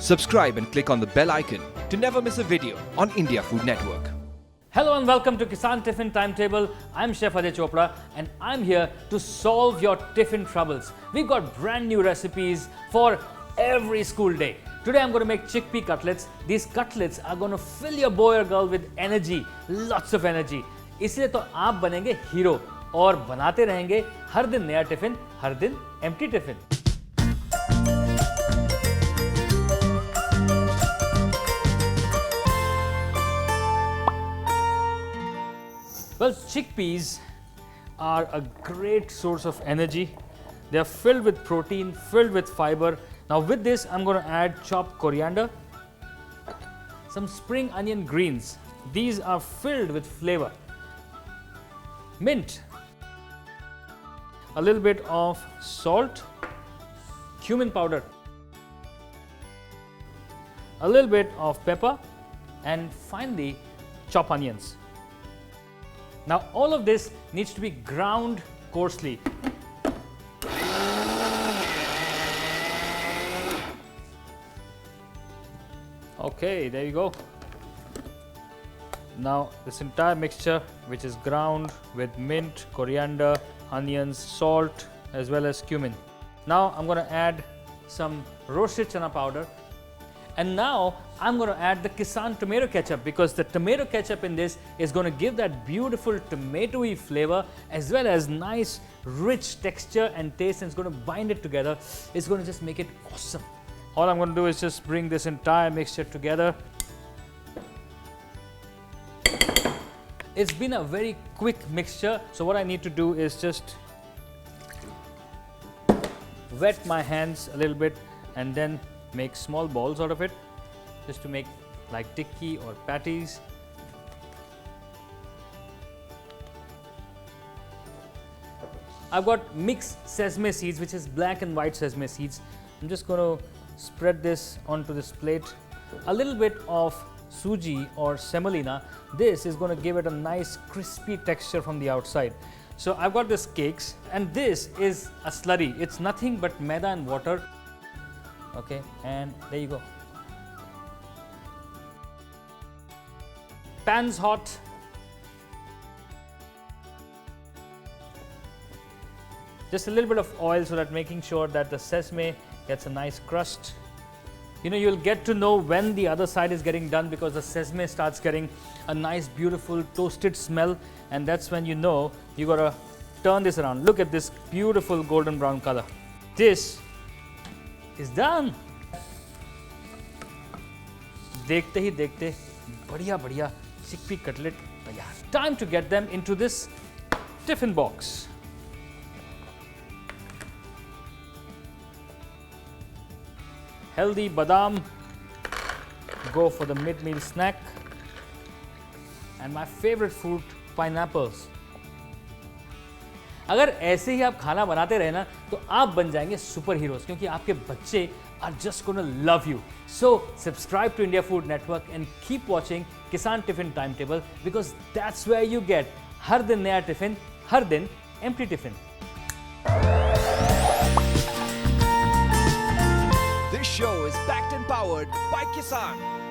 Subscribe and click on the bell icon to never miss a video on India Food Network. Hello and welcome to Kissan Tiffin Timetable. I'm Chef Ajay Chopra and I'm here to solve your tiffin troubles. We've got brand new recipes for every school day. Today I'm going to make chickpea cutlets. These cutlets are going to fill your boy or girl with energy, lots of energy. इसलिए तो आप बनेंगे hero और बनाते रहेंगे हर दिन नया tiffin, हर दिन empty tiffin. Well, chickpeas are a great source of energy. They are filled with protein, filled with fiber. Now with this, I'm going to add chopped coriander, some spring onion greens. These are filled with flavor. Mint, a little bit of salt, cumin powder, a little bit of pepper, and finally, chopped onions. Now all of this needs to be ground coarsely. Okay, there you go. Now this entire mixture, which is ground with mint, coriander, onions, salt, as well as cumin. Now I'm going to add some roasted chana powder. And now I'm going to add the Kissan Tomato Ketchup, because the tomato ketchup in this is going to give that beautiful tomatoey flavor as well as nice rich texture and taste, and it's going to bind it together. It's going to just make it awesome. All I'm going to do is just bring this entire mixture together. It's been a very quick mixture, so what I need to do is just wet my hands a little bit and then make small balls out of it, just to make like tikki or patties. I've got mixed sesame seeds, which is black and white sesame seeds. I'm just going to spread this onto this plate. A little bit of suji or semolina. This is going to give it a nice crispy texture from the outside. So I've got this cakes, and this is a slurry. It's nothing but maida and water. Okay, and there you go. Pan's hot. Just a little bit of oil, so that making sure that the sesame gets a nice crust. You know, you'll get to know when the other side is getting done, because the sesame starts getting a nice beautiful toasted smell, and that's when you know you gotta turn this around. Look at this beautiful golden brown color. This is done. देखते ही देखते बढ़िया बढ़िया chickpea cutlet तैयार. Time to get them into this tiffin box. Healthy badam, go for the mid-meal snack, and my favorite fruit, pineapples. अगर ऐसे ही आप खाना बनाते रहे ना, तो आप बन जाएंगे सुपर हीरोज, क्योंकि आपके बच्चे are just gonna love you. So subscribe to India Food Network and keep watching Kissan Tiffin Timetable, because that's where you get हर दिन नया टिफिन, हर दिन empty tiffin. This show is backed and powered by Kissan.